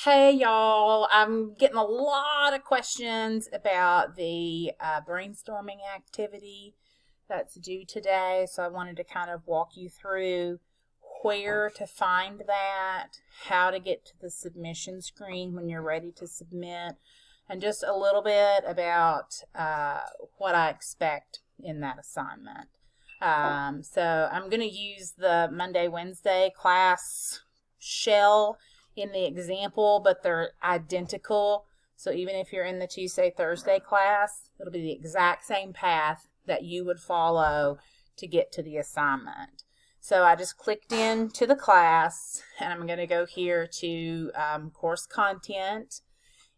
Hey y'all, I'm getting a lot of questions about the brainstorming activity that's due today, so I wanted to kind of walk you through where to find that, how to get to the submission screen when you're ready to submit, and just a little bit about what I expect in that assignment. So I'm going to use the Monday, Wednesday class shell in the example, but they're identical. So even if you're in the Tuesday, Thursday class, it'll be the exact same path that you would follow to get to the assignment. So I just clicked into the class, and I'm going to go here to course content,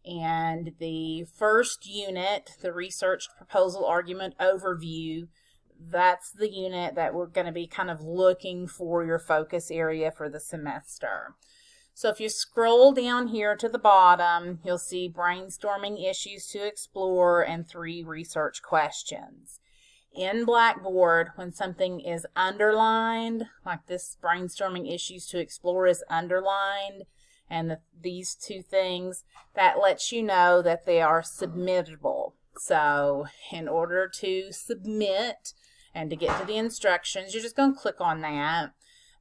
and the first unit, the research proposal argument overview, that's the unit that we're going to be kind of looking for your focus area for the semester. So if you scroll down here to the bottom, you'll see brainstorming issues to explore and 3 research questions. In Blackboard, when something is underlined, like this brainstorming issues to explore is underlined, and these 2 things, that lets you know that they are submittable. So in order to submit and to get to the instructions, you're just going to click on that.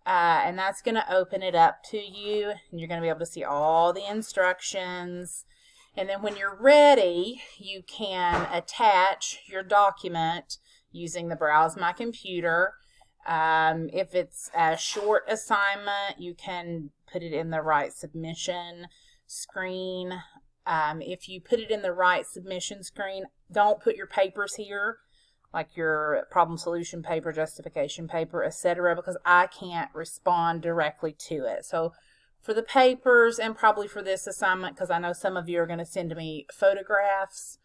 And that's going to open it up to you, and you're going to be able to see all the instructions. And then when you're ready, you can attach your document using the Browse My Computer. If it's a short assignment, you can put it in the right submission screen. If you put it in the right submission screen, don't put your papers here, like your problem solution paper, justification paper, etc., because I can't respond directly to it. So for the papers, and probably for this assignment, because I know some of you are going to send me photographs,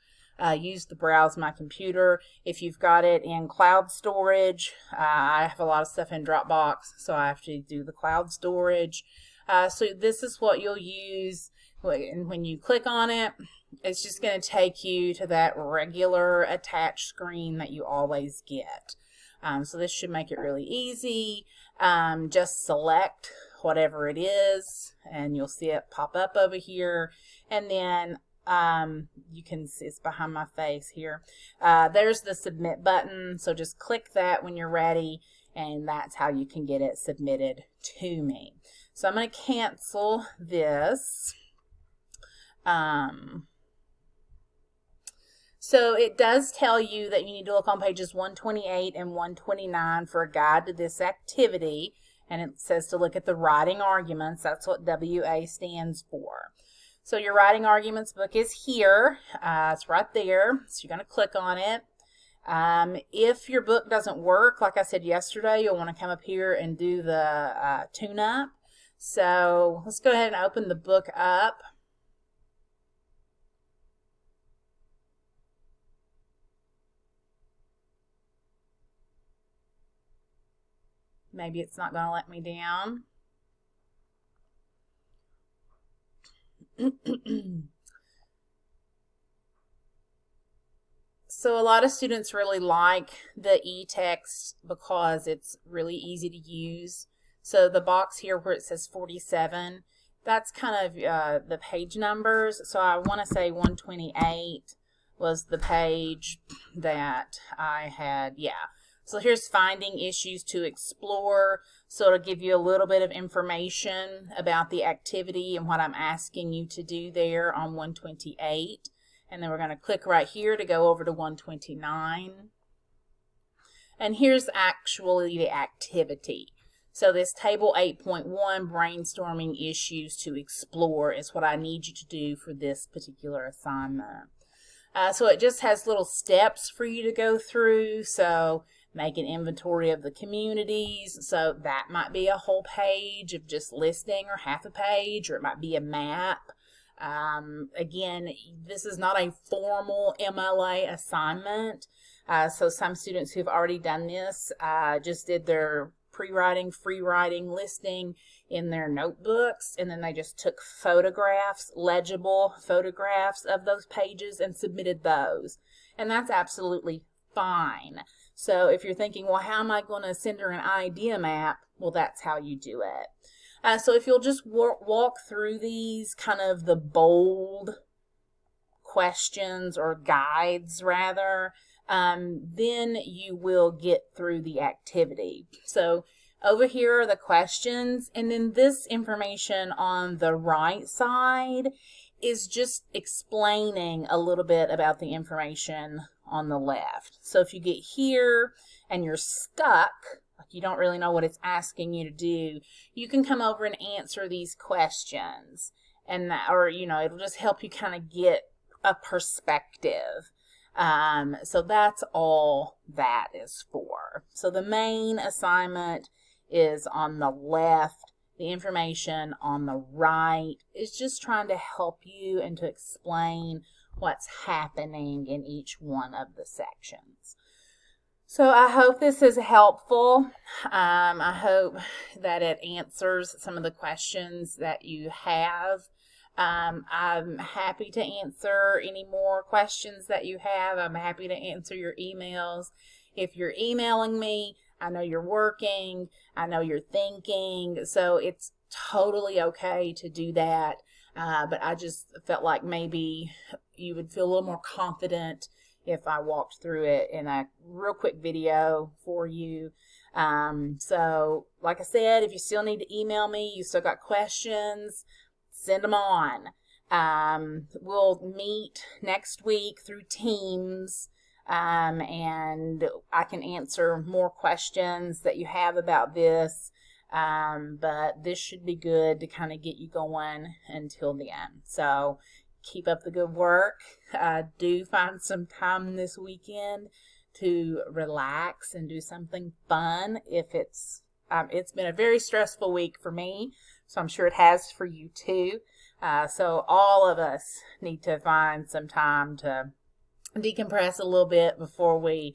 use the Browse My Computer. If you've got it in cloud storage, I have a lot of stuff in Dropbox, so I have to do the cloud storage. So this is what you'll use, and when you click on it, it's just going to take you to that regular attached screen that you always get. So this should make it really easy. Just select whatever it is, and you'll see it pop up over here. And then you can see it's behind my face here. There's the submit button, so just click that when you're ready, and that's how you can get it submitted to me. So I'm going to cancel this. So it does tell you that you need to look on pages 128 and 129 for a guide to this activity, and it says to look at the writing arguments. That's what WA stands for. So your writing arguments book is here. It's right there, so you're going to click on it. If your book doesn't work, like I said yesterday, you'll want to come up here and do the tune-up. So let's go ahead and open the book up. Maybe it's not going to let me down. So a lot of students really like the EText because it's really easy to use. So the box here where it says 47, that's kind of the page numbers. So I want to say 128 was the page that I had, yeah. So here's finding issues to explore. So it'll give you a little bit of information about the activity and what I'm asking you to do there on 128. And then we're going to click right here to go over to 129. And here's actually the activity. So this table 8.1, brainstorming issues to explore, is what I need you to do for this particular assignment. So it just has little steps for you to go through. So make an inventory of the communities. So that might be a whole page of just listing, or half a page, or it might be a map. Again, this is not a formal MLA assignment. So some students who've already done this just did their pre-writing, free writing listing in their notebooks, and then they just took photographs, legible photographs of those pages, and submitted those. And that's absolutely fine. So if you're thinking, well, how am I going to send her an idea map? Well, that's how you do it. So if you'll just walk through these, kind of the bold questions or guides rather, then you will get through the activity. So over here are the questions, and then this information on the right side is just explaining a little bit about the information on the left. So if you get here and you're stuck, like you don't really know what it's asking you to do, you can come over and answer these questions, and that, or it'll just help you kind of get a perspective. So that's all that is for. So the main assignment is on the left. The information on the right is just trying to help you and to explain what's happening in each one of the sections. So I hope this is helpful. I hope that it answers some of the questions that you have. I'm happy to answer any more questions that you have. I'm happy to answer your emails. If you're emailing me, I know you're working, I know you're thinking, so it's totally okay to do that. But I just felt like maybe you would feel a little more confident if I walked through it in a real quick video for you. So like I said, if you still need to email me, you still got questions, send them on. We'll meet next week through Teams, and I can answer more questions that you have about this. But this should be good to kind of get you going until the end. So keep up the good work. Do find some time this weekend to relax and do something fun. If it's been a very stressful week for me, so I'm sure it has for you too. So all of us need to find some time to decompress a little bit before we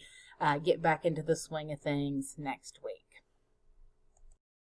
get back into the swing of things next week.